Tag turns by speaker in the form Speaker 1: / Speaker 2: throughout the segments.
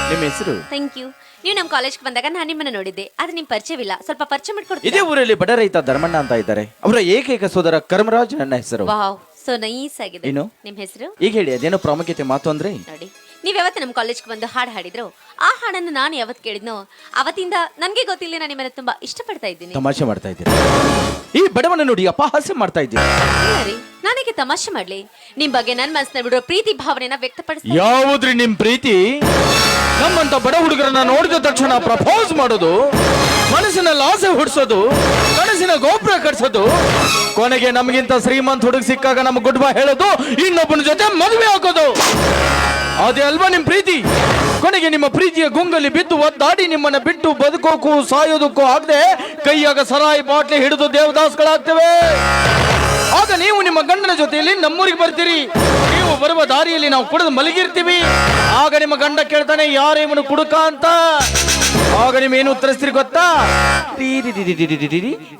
Speaker 1: ನಿಮ್ಮ ಹೆಸರು?
Speaker 2: Thank you. ನೀವು ನಮ್ಮ ಕಾಲೇಜ್ಗೆ ಬಂದಾಗ ನಾನು ನಿಮ್ಮನ್ನ ನೋಡಿದ್ದೆ, ಆದ್ರೆ ನಿಮ್ ಪರಿಚಯವಿಲ್ಲ. ಸ್ವಲ್ಪ ಪರಿಚಯ
Speaker 1: ಇದೇ
Speaker 2: ಮಾಡ್ಕೊಡ್ತೀರಾ?
Speaker 1: ಊರಲ್ಲಿ ಬಡ ರೈತ ಧರ್ಮಣ್ಣ ಅಂತ ಇದ್ದಾರೆ. ಅವರ ಏಕೈಕ ಸೋದರ ಕರ್ಮರಾಜ್ ನನ್ನ ಹೆಸರು.
Speaker 2: ವಾವ್, ಸೊ ನೈಸ್ ಆಗಿದೆ.
Speaker 1: ಏನು?
Speaker 2: ನಿಮ್ ಹೆಸರು?
Speaker 1: ಈಗ ಹೇಳಿ, ಅದೇನೋ ಪ್ರಾಮುಖ್ಯತೆ ಮಾತು ಅಂದ್ರೆ?
Speaker 2: ನೋಡಿ, ನೀವ್ ಯಾವತ್ತು ನಮ್ಮ ಕಾಲೇಜ್ಗೆ ಬಂದು ಹಾಡು ಹಾಡಿದ್ರು, ಆ ಹಾಡನ್ನು ನಾನು ಯಾವತ್ತು ಕೇಳಿದ್ನೋ ಅವತ್ತಿಂದ ನನ್ಗೆ ಗೊತ್ತಿಲ್ಲ, ನಾನು ನಿಮ್ಮನ್ನ ತುಂಬಾ ಇಷ್ಟಪಡ್ತಾ ಇದ್ದೀನಿ.
Speaker 1: ತಮಾಷೆ ಮಾಡ್ತಾ ಇದ್ದೀರಾ? ಈ ಬಡವನ ನೋಡಿ ಅಪಹಾಸ್ಯ ಮಾಡ್ತಾ ಇದ್ದೀರಾ?
Speaker 2: ಇಲ್ಲ ರೀ, ನಾನೇಕೆ ತಮಾಷೆ ಮಾಡ್ಲಿ? ನಿಮ್ ಬಗ್ಗೆ ನನ್ನ ಮನಸ್ಸಿನ ಬಿಡುವ ಪ್ರೀತಿ ಭಾವನೆನ ವ್ಯಕ್ತಪಡಿಸ್ತೀನಿ.
Speaker 1: ಯಾವುದ್ರಿ ನಿಮ್ ಪ್ರೀತಿ? ನಮ್ಮಂತ ಬಡ ಹುಡುಗರನ್ನ ನೋಡಿದ ತಕ್ಷಣ ಪ್ರಪೋಸ್ ಮಾಡೋದು, ಮನಸ್ಸಿನಲ್ಲಿ ಆಸೆ ಹುಡ್ಸೋದು, ಕನಸಿನ ಗೋಪುರ ಕಟ್ಸೋದು, ಕೊನೆಗೆ ನಮಗಿಂತ ಶ್ರೀಮಂತ ಹುಡುಗ ಸಿಕ್ಕಾಗ ನಮ್ ಗುಡ್ ಬೈ ಹೇಳೋದು, ಇನ್ನೊಬ್ಬನ ಜೊತೆ ಮದುವೆ ಹಾಕೋದು, ಅದೇ ಅಲ್ವಾ ನಿಮ್ ಪ್ರೀತಿ? ಕೊನೆಗೆ ನಿಮ್ಮ ಪ್ರೀತಿಯ ಗುಂಗಲ್ಲಿ ಬಿದ್ದು ಒದ್ದಾಡಿ ನಿಮ್ಮನ್ನ ಬಿಟ್ಟು ಬದುಕೋಕು ಸಾಯೋದಕ್ಕೂ ಆಗದೆ ಕೈಯಾಗ ಸರಾಯಿ ಬಾಟ್ಲಿ ಹಿಡಿದು ದೇವದಾಸ್ಗಳಾಗ್ತೇವೆ. ಆಗ ನೀವು ನಿಮ್ಮ ಗಂಡನ ಜೊತೆಯಲ್ಲಿ ನಮ್ಮೂರಿಗೆ ಬರ್ತೀರಿ. ನೀವು ಬರುವ ದಾರಿಯಲ್ಲಿ ನಾವು ಕುಡಿದು ಮಲಗಿರ್ತೀವಿ. ಆಗ ನಿಮ್ಮ ಗಂಡ ಕೇಳ್ತಾನೆ, ಯಾರು ಇವನು ಕುಡುಕ ಅಂತ. ಆಗ ನೀವೇನು ಉತ್ತರಿಸ್ತೀರಿ ಗೊತ್ತಾ?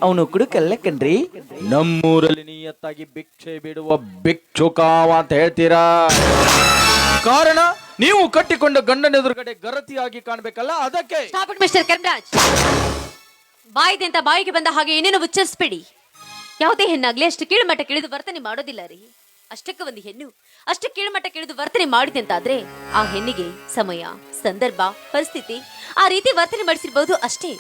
Speaker 1: ಅವನು ಕುಡುಕಲ್ಲ ಕಣ್ರಿ, ನಮ್ಮೂರಲ್ಲಿ ನಿಯತ್ತಾಗಿ ಭಿಕ್ಷೆ ಬಿಡುವ ಭಿಕ್ಷುಕಾವ ಅಂತ ಹೇಳ್ತೀರಾ. ಕಾರಣ ನೀವು ಕಟ್ಟಿಕೊಂಡ ಗಂಡನ ಎದುರುಗಡೆ ಗರತಿಯಾಗಿ ಕಾಣ್ಬೇಕಲ್ಲ, ಅದಕ್ಕೆ.
Speaker 2: Stop it mister Karmaraj. ಬಾಯಿದೆ ಅಂತ ಬಾಯಿಗೆ ಬಂದ ಹಾಗೆ ಏನೇನು ಉಚ್ಚರಿಸ್ಬೇಡಿ. ಯಾವುದೇ ಹೆಣ್ಣಾಗ್ಲಿ ಅಷ್ಟು ಕೀಳುಮಟ್ಟ ಕಿಳಿದು ವರ್ತನೆ ಮಾಡೋದಿಲ್ಲ ರೀ. ಅಷ್ಟಕ್ಕೆ ಒಂದು ಹೆಣ್ಣು ಅಷ್ಟು ಕೀಳುಮಟ್ಟ ಕಿಳಿದು ವರ್ತನೆ ಮಾಡಿದೆ ಅಂತಾದ್ರೆ ಆ ಹೆಣ್ಣಿಗೆ ಸಮಯ, ಸಂದರ್ಭ, ಪರಿಸ್ಥಿತಿ ಆ ರೀತಿ ವರ್ತನೆ ಮಾಡಿಸಿರ್ಬಹುದು ಅಷ್ಟೇ.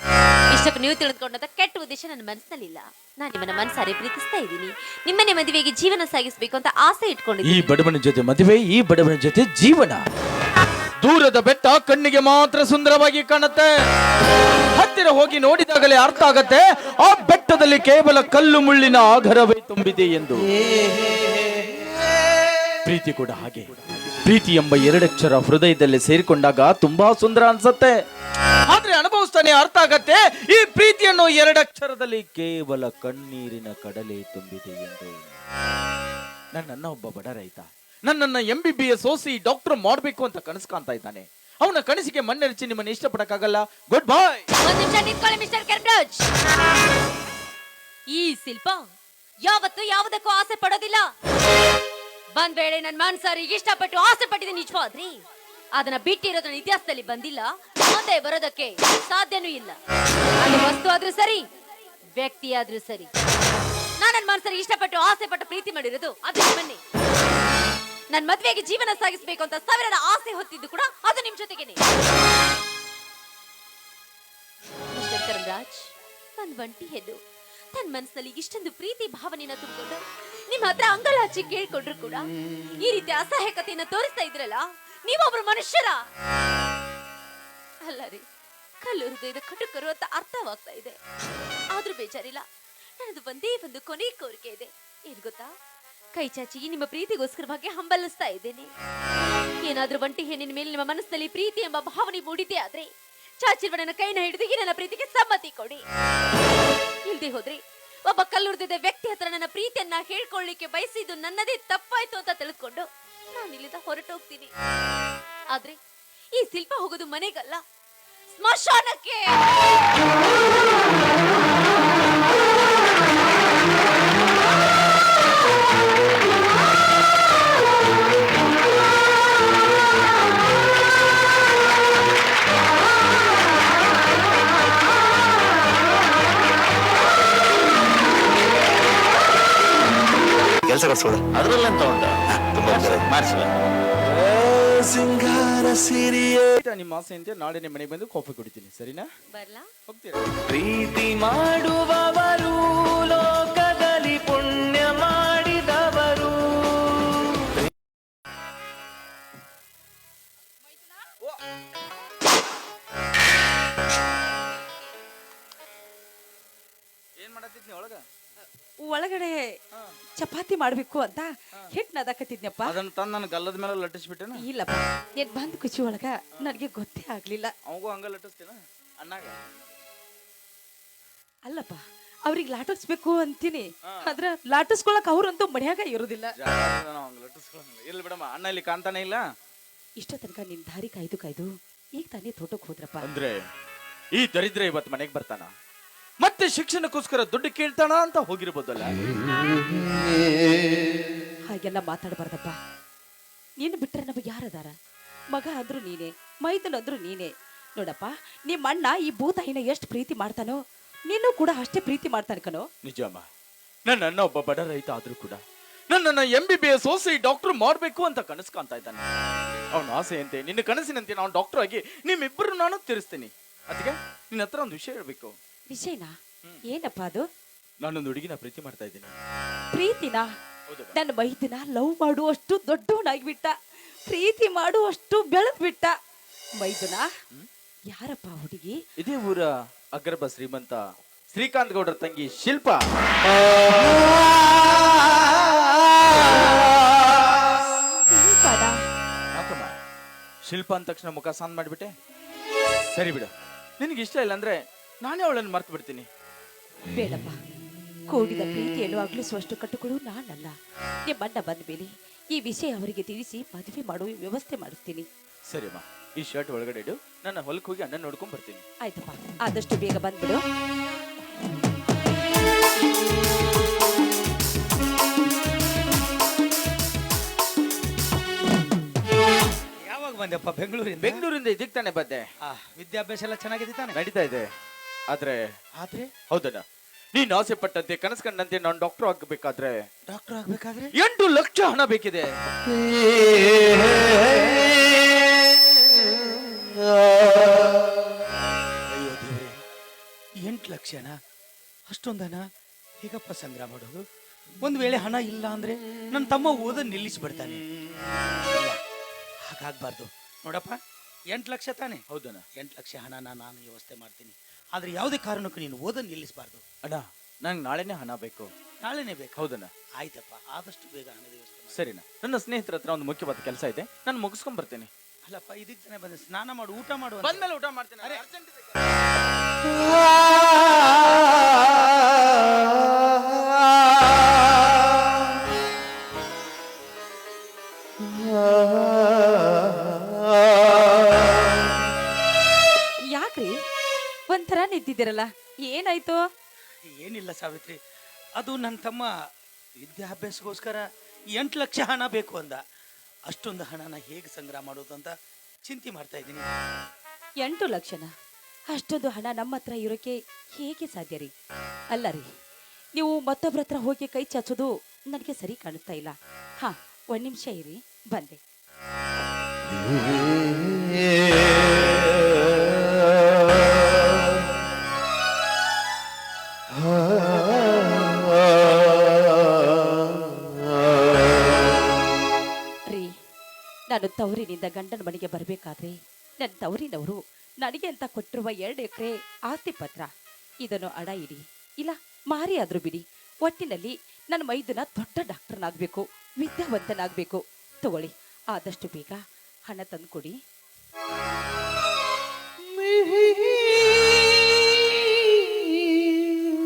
Speaker 2: ಇಷ್ಟಕ್ಕೆ ನೀವು ತಿಳಿದುಕೊಂಡಂತ ಕೆಟ್ಟ ಉದ್ದೇಶ ನನ್ನ ಮನಸ್ಸಿನಲ್ಲಿಲ್ಲ. ನಾನು ನಿಮ್ಮನ್ನ ಮನಸಾರೆ ಪ್ರೀತಿಸ್ತಾ ಇದ್ದೀನಿ. ನಿಮ್ಮನೆ ಮದುವೆಗೆ ಜೀವನ ಸಾಗಿಸಬೇಕು ಅಂತ ಆಸೆ ಇಟ್ಕೊಂಡಿದ್ದೀನಿ.
Speaker 1: ಈ ಬಡವನ ಜೊತೆ ಮದುವೆ, ಈ ಬಡವನ ಜೊತೆ ಜೀವನ. ದೂರದ ಬೆಟ್ಟ ಕಣ್ಣಿಗೆ ಮಾತ್ರ ಸುಂದರವಾಗಿ ಕಾಣುತ್ತೆ, ಹತ್ತಿರ ಹೋಗಿ ನೋಡಿದಾಗಲೇ ಅರ್ಥ ಆಗತ್ತೆ ಆ ಬೆಟ್ಟದಲ್ಲಿ ಕೇವಲ ಕಲ್ಲು ಮುಳ್ಳಿನ ಆಗರವೇ ತುಂಬಿದೆ ಎಂದು. ಪ್ರೀತಿ ಕೂಡ ಹಾಗೆ. ಪ್ರೀತಿ ಎಂಬ ಎರಡಕ್ಷರ ಹೃದಯದಲ್ಲಿ ಸೇರಿಕೊಂಡಾಗ ತುಂಬಾ ಸುಂದರ ಅನ್ಸತ್ತೆ, ಆದ್ರೆ ಅನುಭವಿಸ್ತಾನೆ ಅರ್ಥ ಆಗತ್ತೆ ಈ ಪ್ರೀತಿಯನ್ನು ಎರಡಕ್ಷರದಲ್ಲಿ ಕೇವಲ ಕಣ್ಣೀರಿನ ಕಡಲೆ ತುಂಬಿದೆ ಎಂದು. ನನ್ನನ್ನ ಒಬ್ಬ ಬಡ ರೈತ ನನ್ನನ್ನ MBBS ಓಸಿ ಡಾಕ್ಟರ್ ಮಾಡ್ಬೇಕು ಅಂತ ಕನಸು ಕಾಣ್ತಾ ಇದ್ದಾನೆ. ಅವನ ಕನಸಿಗೆ ಮಣ್ಣೆರಚಿ ನಿಮ್ಮನ್ನ ಇಷ್ಟಪಡಕ್ಕಾಗಲ್ಲ. ಗುಡ್ ಬಾಯ್.
Speaker 2: ಒಂದು ನಿಮಿಷ ನಿಂತ್ಕೊಳ್ಳಿ ಮಿಸ್ಟರ್ ಕರ್ಮರಾಜ್. ಈ ಶಿಲ್ಪ ಯಾವತ್ತು ಯಾವುದಕ್ಕೂ ಆಸೆ ಪಡೋದಿಲ್ಲ. ಬಂದ್ ವೇಳೆ ನನ್ನ ಮನ್ಸಾರಿಗೆ ಇಷ್ಟಪಟ್ಟು ಆಸೆ ಪಟ್ಟಿದೆ ನಿಜವಾದ್ರಿ, ಅದನ್ನ ಬಿಟ್ಟಿರೋದು ನನ್ನ ಇತಿಹಾಸದಲ್ಲಿ ಬಂದಿಲ್ಲ, ಮುಂದೆ ಬರೋದಕ್ಕೆ ಸಾಧ್ಯನೂ ಇಲ್ಲ. ಅದು ವಸ್ತು ಆದ್ರೂ ಸರಿ, ವ್ಯಕ್ತಿ ಆದ್ರೂ ಸರಿ. ನಾನು ನನ್ನ ಮನ್ಸರಿಗೆ ಇಷ್ಟಪಟ್ಟು ಆಸೆ ಪಟ್ಟು ಪ್ರೀತಿ ಮಾಡಿರೋದು ಅದು ನಿಮ್ಮನ್ನೇ. ನನ್ನ ಮದ್ವೆಗೆ ಜೀವನ ಸಾಗಿಸಬೇಕು ಅಂತ ಸಾವಿರದ ಆಸೆ ಹೊತ್ತಿದ್ದು ಕೂಡ ಅದು ನಿಮ್ ಜೊತೆಗೇನೆ. ಮಿಸ್ಟರ್ ಕರ್ಮರಾಜ್, ನನ್ ಒಂಟಿ ಹೆಣ್ಣು ತನ್ನ ಮನಸ್ಸಲ್ಲಿ ಇಷ್ಟೊಂದು ಪ್ರೀತಿ ಭಾವನೆಯನ್ನ ತುಂಬಿಕೊಂಡು ನಿಮ್ಮ ಹತ್ರ ಅಂಗಲ ಹಚ್ಚಿ ಕೇಳ್ಕೊಂಡ್ರು ಕೂಡ ಈ ರೀತಿ ಅಸಹಾಯಕತೆಯನ್ನ ತೋರಿಸ್ತಾ ಇದ್ರಲ್ಲ, ನೀವೊಬ್ರು ಮನುಷ್ಯರ ಅಲ್ಲ ರೀ. ಕಲ್ಲು ಹೃದಯದ ಕಟುಕರು ಅಂತ ಅರ್ಥವಾಗ್ತಾ ಇದೆ, ಆದ್ರೂ ಬೇಜಾರಿಲ್ಲ. ನನ್ನದು ಒಂದೇ ಒಂದು ಕೊನೆ ಕೋರಿಕೆ ಇದೆ. ಏನ್ ಗೊತ್ತಾ? ಕೈ ಚಾಚಿ ನಿಮ್ಮ ಪ್ರೀತಿಗೋಸ್ಕರವಾಗಿ ಹಂಬಲಿಸ್ತಾ ಇದ್ದೇನೆ. ಏನಾದ್ರೂ ಒಂಟಿ ಹೆಣ್ಣಿನ ಮೇಲೆ ನಿಮ್ಮ ಮನಸ್ಸಿನಲ್ಲಿ ಪ್ರೀತಿ ಎಂಬ ಭಾವನೆ ಮೂಡಿದೆ ಆದ್ರೆ ಚಾಚಿರುವ ನನ್ನ ಕೈನ ಹಿಡಿದು ಈ ನನ್ನ ಪ್ರೀತಿಗೆ ಸಮ್ಮತಿ ಕೊಡಿ. ಇಲ್ದೆ ಹೋದ್ರೆ ಒಬ್ಬ ಕಲ್ಲುರ್ದಿದ್ದ ವ್ಯಕ್ತಿ ಹತ್ರ ನನ್ನ ಪ್ರೀತಿಯನ್ನ ಹೇಳ್ಕೊಳ್ಳಿಕ್ಕೆ ಬಯಸಿದ್ದು ನನ್ನದೇ ತಪ್ಪಾಯ್ತು ಅಂತ ತಿಳಿದುಕೊಂಡು ನಾನು ಇಲ್ಲಿಂದ ಹೊರಟೋಗ್ತೀನಿ. ಆದ್ರೆ ಈ ಶಿಲ್ಪ ಹೋಗೋದು ಮನೆಗಲ್ಲ, ಸ್ಮಶಾನಕ್ಕೆ.
Speaker 3: ಕೆಲಸ ಕೊಡ್ಸೋದು ಅದ್ರಲ್ಲಂತ ಉಂಟು, ತುಂಬಾ ಮಾಡಿಸುವ ಸಿಂಗಾರ ಸಿರಿಯ.
Speaker 1: ನಿಮ್ಮ ಆಸೆ ಅಂತೆ ನಾಳೆ ನಿಮ್ಮ ಮನೆಗೆ ಬಂದು ಕಾಫಿ ಕುಡಿತೀನಿ, ಸರಿನಾ?
Speaker 2: ಬರ್ಲಾ?
Speaker 1: ಹೋಗ್ತೀರಾ?
Speaker 3: ಪ್ರೀತಿ ಮಾಡುವವರು ಲೋಕದಲ್ಲಿ ಪುಣ್ಯ ಮಾಡಿದವರು.
Speaker 1: ಏನ್ ಮಾಡತ್ತಿದ್ನಿ ಒಳಗ?
Speaker 4: ಒಳಗಡೆ ಚಪಾತಿ ಮಾಡ್ಬೇಕು ಅಂತ ಹಿಟ್ ನದಕತ್ತಿದ್ನಪ್ಪ.
Speaker 1: ಅದನ್ನ ತಂದು ನನ್ನ ಗಲ್ಲದ ಮೇಲೆ ಲಟ್ಟಿಸ್ಬಿಟ್ಟೆನ?
Speaker 4: ಇಲ್ಲಪ್ಪ, ನೀನ್ ಬಂದ್ ಕುಚಿ ಒಳಗ ನನಗೆ ಗೊತ್ತೇ ಆಗ್ಲಿಲ್ಲ.
Speaker 1: ಅವಾಗೂ ಹಂಗ ಲಟ್ಟಿಸ್ತೀನ ಅಣ್ಣಾಗ?
Speaker 4: ಅಲ್ಲಪ್ಪ, ಅವ್ರಿಗೆ ಲಾಟಿಸ್ಬೇಕು ಅಂತೀನಿ, ಆದ್ರ ಲಾಟಿಸ್ಕೊಳಕ್ ಅವ್ರಂತೂ ಮಡ್ಯಾಗ ಇರುದಿಲ್ಲ.
Speaker 1: ಇಲ್ಲ ಬಿಡಮ್ಮ, ಅಣ್ಣ ಇಲ್ಲಿ ಕಾಣ್ತಾನೆ ಇಲ್ಲ.
Speaker 4: ಇಷ್ಟ ತನಕ ನಿನ್ ದಾರಿ ಕಾಯ್ದು ಕಾಯ್ದು ಈಗ ತಾನೇ ತೋಟಕ್ ಹೋದ್ರಪ್ಪ.
Speaker 1: ಅಂದ್ರೆ ಈ ದರಿದ್ರ ಇವತ್ತು ಮನೆಗೆ ಬರ್ತಾನ, ಮತ್ತೆ ಶಿಕ್ಷಣಕ್ಕೋಸ್ಕರ ದುಡ್ಡು ಕೇಳ್ತಾನ ಅಂತ ಹೋಗಿರ್ಬೋದಲ್ಲ.
Speaker 4: ಹಾಗೆಲ್ಲ ಮಾತಾಡಬಾರ್ದಪ್ಪ. ನೀನು ಬಿಟ್ರೆ ನಮಗೆ ಯಾರದಾರ? ಮಗ ಅಂದ್ರು ನೀನೆ, ಮೈದನ್ ಅಂದ್ರು ನೀನೆ. ನೋಡಪ್ಪ, ನಿಮ್ಮ ಅಣ್ಣ ಈ ಭೂತಾಯಿನ ಎಷ್ಟು ಪ್ರೀತಿ ಮಾಡ್ತಾನೋ ನೀನು ಕೂಡ ಅಷ್ಟೇ ಪ್ರೀತಿ ಮಾಡ್ತಾನೆ ಕಣೋ.
Speaker 1: ನಿಜಮ್ಮ, ನನ್ನ ಒಬ್ಬ ಬಡ ರೈತ ಆದ್ರೂ ಕೂಡ ನನ್ನನ್ನ MBBS ಓಸಿ ಡಾಕ್ಟರ್ ಮಾಡ್ಬೇಕು ಅಂತ ಕನಸು ಕಾಣ್ತಾ ಇದ್ದಾನೆ. ಅವನ ಆಸೆಯಂತೆ, ನಿನ್ನ ಕನಸಿನಂತೆ ನಾನು ಡಾಕ್ಟರ್ ಆಗಿ ನಿಮ್ಮಿಬ್ಬರು ನಾನು ತೀರಿಸ್ತೀನಿ. ಅದಕ್ಕೆ ನಿನ್ನ ಹತ್ರ ಒಂದು ವಿಷಯ ಹೇಳ್ಬೇಕು.
Speaker 4: ವಿಷಯನಾ? ಏನಪ್ಪ ಅದು?
Speaker 1: ನಾನೊಂದು ಹುಡುಗಿನ ಪ್ರೀತಿ ಮಾಡ್ತಾ ಇದ್ದೀನಿ.
Speaker 4: ಪ್ರೀತಿನ?
Speaker 1: ಹೌದಮ್ಮ.
Speaker 4: ನನ್ನ ಮೈದನ ಲವ್ ಮಾಡುವಷ್ಟು ದೊಡ್ಡವನಾಗ್ಬಿಟ್ಟ, ಪ್ರೀತಿ ಮಾಡುವಷ್ಟು ಬೆಳೆದ್ಬಿಟ್ಟ. ಮೈದುನ ಯಾರಪ್ಪ ಹುಡುಗಿ?
Speaker 1: ಇದೇ ಊರ ಅಗ್ರಬ ಶ್ರೀಮಂತ ಶ್ರೀಕಾಂತ್ ಗೌಡ್ರ ತಂಗಿ ಶಿಲ್ಪ. ಯಾಕಮ್ಮ ಶಿಲ್ಪ ಅಂದ ತಕ್ಷಣ ಮುಖ ಸಾಂದ್ ಮಾಡಿಬಿಟ್ಟೆ? ಸರಿ ಬಿಡು, ನಿನಗೆ ಇಷ್ಟ ಇಲ್ಲ ಅಂದ್ರೆ ನಾನೇ ಅವಳನ್ನು ಮರ್ತು ಬಿಡ್ತೀನಿ.
Speaker 4: ಬೇಡಪ್ಪ, ಕೂಡಿದ ಪ್ರೀತಿಯನ್ನು ಅಗಲಿಸುವಷ್ಟು ಕಟ್ಟುಗಳು ನಾನಲ್ಲ. ನಿಮ್ಮಣ್ಣ ಬಂದ ಮೇಲೆ ಈ ವಿಷಯ ಅವರಿಗೆ ತಿಳಿಸಿ ಮದುವೆ ಮಾಡುವ ವ್ಯವಸ್ಥೆ ಮಾಡುತ್ತೀನಿ.
Speaker 1: ಸರಿಯಮ್ಮ, ಈ ಶರ್ಟ್ ಒಳಗಡೆ ಇಡು, ನನ್ನ ಹೊಲಕ್ಕೆ ಹೋಗಿ ಅಣ್ಣ ನೋಡ್ಕೊಂಡ್ ಬರ್ತೀನಿ.
Speaker 4: ಆಯ್ತಪ್ಪ, ಆದಷ್ಟು ಬೇಗ ಬಂದ್ಬಿಡು.
Speaker 5: ಯಾವಾಗ ಬಂದೆಪ್ಪ ಬೆಂಗಳೂರಿಂದ?
Speaker 1: ಬೆಂಗಳೂರಿಂದ ಇದಕ್ಕೆ ತಾನೆ ಬಂದೆ.
Speaker 5: ವಿದ್ಯಾಭ್ಯಾಸ ಎಲ್ಲ ಚೆನ್ನಾಗಿದೆ ತಾನೆ?
Speaker 1: ನಡೀತಾ ಇದೆ. ಆದ್ರೆ ಹೌದಣ್ಣ, ನೀನ್ ಆಸೆ ಪಟ್ಟಂತೆ ಕನಸು ಕಂಡಂತೆ ನಾನು ಡಾಕ್ಟರ್ ಆಗಬೇಕಾದ್ರೆ
Speaker 5: ಡಾಕ್ಟರ್ ಆಗ್ಬೇಕಾದ್ರೆ
Speaker 1: 8 ಲಕ್ಷ ಹಣ ಬೇಕಿದೆ.
Speaker 5: ಅಯ್ಯೋ ದೇವ್ರೆ, 8 ಲಕ್ಷನ? ಅಷ್ಟೊಂದನ ಹೇಗಪ್ಪ ಸಂಗ್ರಹ ಮಾಡೋದು? ಒಂದು ವೇಳೆ ಹಣ ಇಲ್ಲ ಅಂದ್ರೆ ನನ್ನ ತಮ್ಮ ಓದನ್ ನಿಲ್ಲಿಸ್ಬಿಡ್ತಾನೆ. ಇಲ್ಲ, ಹಾಗಾಗ್ಬಾರ್ದು. ನೋಡಪ್ಪ, 8 ಲಕ್ಷ ತಾನೆ?
Speaker 1: ಹೌದಣ್ಣ.
Speaker 5: 8 ಲಕ್ಷ ಹಣನ ನಾನು ವ್ಯವಸ್ಥೆ ಮಾಡ್ತೀನಿ. ಆದ್ರೆ ಯಾವುದೇ ಕಾರಣಕ್ಕೂ ನೀನು ಓದನ್ ನಿಲ್ಲಿಸಬಾರ್ದು.
Speaker 1: ಅಣ್ಣ, ನಂಗೆ ನಾಳೆನೇ ಹಣ ಬೇಕು.
Speaker 5: ನಾಳೆನೇ ಬೇಕು?
Speaker 1: ಹೌದಣ್ಣ.
Speaker 5: ಆಯ್ತಪ್ಪ, ಆದಷ್ಟು ಬೇಗ ಹಣದ ವ್ಯವಸ್ಥೆ ಮಾಡಿ.
Speaker 1: ಸರಿನಾ? ನನ್ನ ಸ್ನೇಹಿತರ ಹತ್ರ ಒಂದು ಮುಖ್ಯವಾದ ಕೆಲಸ ಇದೆ, ನಾನು ಮುಗಿಸ್ಕೊಂಡ್ ಬರ್ತೇನೆ.
Speaker 5: ಅಲ್ಲಪ್ಪ, ಇದಕ್ಕೆ ತಾನೇ ಬಂದೆ. ಸ್ನಾನ ಮಾಡು, ಊಟ ಮಾಡು.
Speaker 1: ಬಂದ್ಮೇಲೆ ಊಟ ಮಾಡ್ತೇನೆ.
Speaker 5: ಅರೆ.
Speaker 4: ಯಾಕ್ರಿ ಒಂಥರ ನಿಂತಿದ್ದೀರಲ್ಲ, ಏನಾಯ್ತು?
Speaker 5: ಏನಿಲ್ಲ ಸಾವಿತ್ರಿ, ಅದು ನನ್ನ ತಮ್ಮ ವಿದ್ಯಾಭ್ಯಾಸಕ್ಕೋಸ್ಕರ 8 ಲಕ್ಷ ಹಣ ಬೇಕು ಅಂದ. ಅಷ್ಟೊಂದು ಹಣನ ಹೇಗೆ ಸಂಗ್ರಹ ಮಾಡೋದು ಅಂತ ಚಿಂತೆ ಮಾಡ್ತಾ ಇದ್ದೀನಿ.
Speaker 4: 8 ಲಕ್ಷನ? ಅಷ್ಟೊಂದು ಹಣ ನಮ್ಮ ಹತ್ರ ಇರೋಕೆ ಹೇಗೆ ಸಾಧ್ಯ ರೀ? ಅಲ್ಲ ರೀ, ನೀವು ಮತ್ತೊಬ್ಬರ ಹತ್ರ ಹೋಗಿ ಕೈ ಚಾಚೋದು ನನಗೆ ಸರಿ ಕಾಣಿಸ್ತಾ ಇಲ್ಲ. ಹಾ, 1 ನಿಮಿಷ ಇರಿ, ಬಂದೆ. ರೀ, ನಾನು ತವರಿನಿಂದ ಗಂಡನ ಮನೆಗೆ ಬರಬೇಕಾದ್ರೆ ನನ್ನ ತವರಿನವರು ನನಗೆ ಅಂತ ಕೊಟ್ಟಿರುವ 2 ಎಕರೆ ಆಸ್ತಿ ಪತ್ರ, ಇದನ್ನು ಅಡ ಇಡಿ, ಇಲ್ಲ ಮಾರಿ ಆದ್ರೂ ಬಿಡಿ, ಒಟ್ಟಿನಲ್ಲಿ ನನ್ನ ಮೈದನ ದೊಡ್ಡ ಡಾಕ್ಟರ್ನಾಗಬೇಕು, ವಿದ್ಯಾವಂತನಾಗಬೇಕು. ತಗೊಳ್ಳಿ, ಆದಷ್ಟು ಬೇಗ ಹಣ ತಂದುಕೊಡಿ.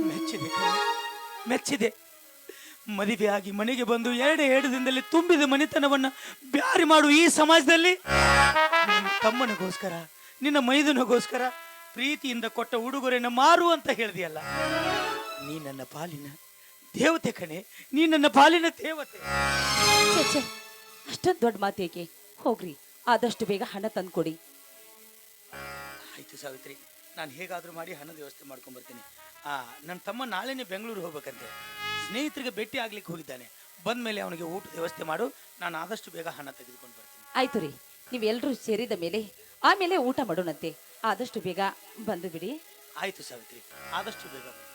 Speaker 5: ಮೆಚ್ಚಿದೆ ಕಣೆ, ಮೆಚ್ಚಿದೆ. ಮದುವೆಯಾಗಿ ಮನೆಗೆ ಬಂದು 2 ದಿನದಲ್ಲಿ ತುಂಬಿದ ಮನೆತನವನ್ನ ಬ್ಯಾರಿ ಮಾಡುವ ಈ ಸಮಾಜದಲ್ಲಿ ನಿನ್ನ ತಮ್ಮನಿಗೋಸ್ಕರ, ನಿನ್ನ ಮೈದನಿಗೋಸ್ಕರ ಪ್ರೀತಿಯಿಂದ ಕೊಟ್ಟ ಉಡುಗೊರೆನ ಮಾರು ಅಂತ ಹೇಳ್ದಿಯಲ್ಲ. ನೀ ನನ್ನ ಪಾಲಿನ ದೇವತೆ ಕಣೆ, ನೀ ನನ್ನ ಪಾಲಿನ ದೇವತೆ.
Speaker 4: ಛೆ ಛೆ, ಅಷ್ಟೊಂದು ದೊಡ್ಡ ಮಾತೇಕೆ? ಹೋಗ್ರಿ, ಆದಷ್ಟು ಬೇಗ ಹಣ ತಂದುಕೊಡಿ.
Speaker 5: ಆಯ್ತು ಸಾವಿತ್ರಿ, ನಾನು ಹೇಗಾದ್ರೂ ಮಾಡಿ ಹಣದ ವ್ಯವಸ್ಥೆ ಮಾಡ್ಕೊಂಡ್ ಬರ್ತೀನಿ. ನನ್ನ ತಮ್ಮ ನಾಳೆನೇ ಬೆಂಗಳೂರು ಹೋಗ್ಬೇಕಂತೆ, ಸ್ನೇಹಿತರಿಗೆ ಭೇಟಿ ಆಗ್ಲಿಕ್ಕೆ ಹೋಗಿದ್ದಾನೆ. ಬಂದ್ಮೇಲೆ ಅವನಿಗೆ ಊಟದ ವ್ಯವಸ್ಥೆ ಮಾಡು, ನಾನು ಆದಷ್ಟು ಬೇಗ ಹಣ ತೆಗೆದುಕೊಂಡು ಬರ್ತೀನಿ.
Speaker 4: ಆಯ್ತು ರೀ, ನೀವೆಲ್ಲರೂ ಸೇರಿದ ಮೇಲೆ ಆಮೇಲೆ ಊಟ ಮಾಡೋಣಂತೆ. ಆದಷ್ಟು ಬೇಗ ಬಂದು ಬಿಡಿ.
Speaker 5: ಆಯ್ತು ಸಾವಿತ್ರಿ, ಆದಷ್ಟು ಬೇಗ ಬರ್ತೀನಿ.